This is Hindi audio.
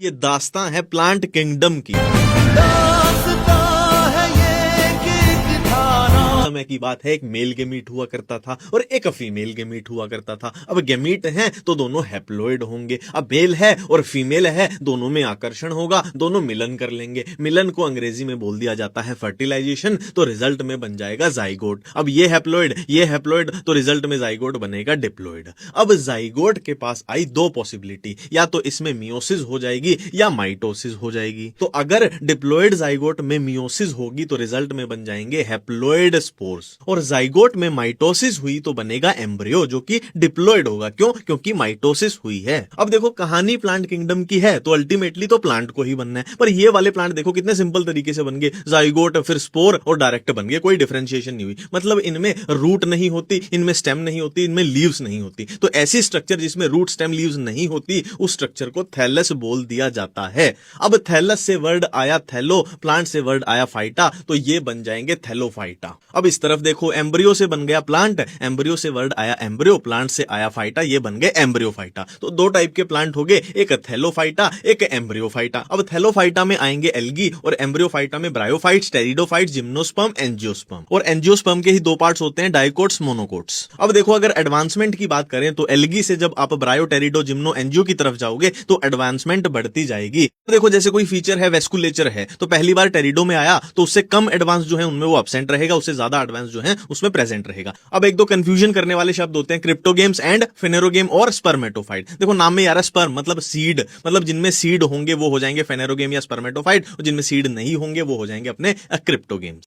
ये दास्तां है प्लांट किंगडम की। समय की बात है, एक मेल गेमीट हुआ करता था और एक फीमेल गेमीट हुआ करता था। अब गेमीट हैं तो दोनों हैप्लॉइड होंगे। अब मेल है और फीमेल है, दोनों में आकर्षण होगा, दोनों मिलन कर लेंगे। मिलन को अंग्रेजी में बोल दिया जाता है फर्टिलाइजेशन, तो रिजल्ट में बन जाएगा जाइगोट। अब ये हैप्लॉइड, तो रिजल्ट में जाइगोट बनेगा डिप्लॉइड। अब जाइगोट के पास आई दो पॉसिबिलिटी, या तो इसमें मियोसिस हो जाएगी या माइटोसिस हो जाएगी। तो अगर डिप्लॉइड जाइगोट में मियोसिस होगी तो रिजल्ट में बन जाएंगे हैप्लॉइड स्पोर्स, और जाइगोट में माइटोसिस हुई तो बनेगा एम्ब्रियो जो कि डिप्लॉइड होगा। क्यों? क्योंकि माइटोसिस हुई है। अब देखो कहानी प्लांट किंगडम की है तो अल्टीमेटली तो प्लांट को ही बनना है, पर ये वाले प्लांट देखो कितने सिंपल तरीके से बन गए, जाइगोट फिर स्पोर और डायरेक्ट बन गए, कोई डिफरेंशिएशन नहीं हुई। मतलब इनमें रूट नहीं होती, इनमें स्टेम नहीं होती, इनमें लीव्स नहीं होती। तो ऐसी स्ट्रक्चर जिसमें रूट स्टेम लीव्स नहीं होती उस स्ट्रक्चर को थैलस बोल दिया जाता है। अब थैलस से वर्ड आया थैलो, प्लांट से वर्ड आया फाइटा, तो ये बन जाएंगे थैलोफाइटा। अब इस तरफ देखो एम्ब्रियो से बन गया प्लांट, एम्ब्रियो से वर्ड आया एम्ब्रियो, प्लांट से आया फाइटा, ये बन गए एम्ब्रियोफाइटा। तो दो टाइप के प्लांट हो गए, एक थैलोफाइटा एक एम्ब्रियोफाइटा। अब थैलोफाइटा में आएंगे एल्गी और एम्ब्रियोफाइटा में ब्रायोफाइट्स, टेरिडोफाइट्स, जिम्नोस्पर्म, एंजियोस्पर्म। और एंजियोस्पर्म के ही दो पार्ट्स होते हैं, डाइकोट्स, मोनोकोट्स। अब देखो अगर एडवांसमेंट की बात करें तो एल्गी से जब आप ब्रायो, टेरिडो, जिम्नो, एंजियो की तरफ जाओगे तो एडवांसमेंट बढ़ती जाएगी। देखो जैसे कोई फीचर है, वेस्कुलेचर है, तो पहली बार टेरिडो में आया तो उससे कम एडवांस जो है उनमें वो एब्सेंट रहेगा, उससे ज्यादा एडवांस जो है उसमें प्रेजेंट रहेगा। अब एक दो कंफ्यूजन करने वाले शब्द होते हैं, क्रिप्टोगेम्स एंड फेनेरोगेम और स्पर्मेटोफाइट। देखो नाम में यार स्पर्म मतलब सीड, मतलब जिनमें सीड होंगे वो हो जाएंगे फेनेरोगेम या स्पर्मेटोफाइट, और जिनमें सीड नहीं होंगे वो हो जाएंगे अपने क्रिप्टोगेम्स।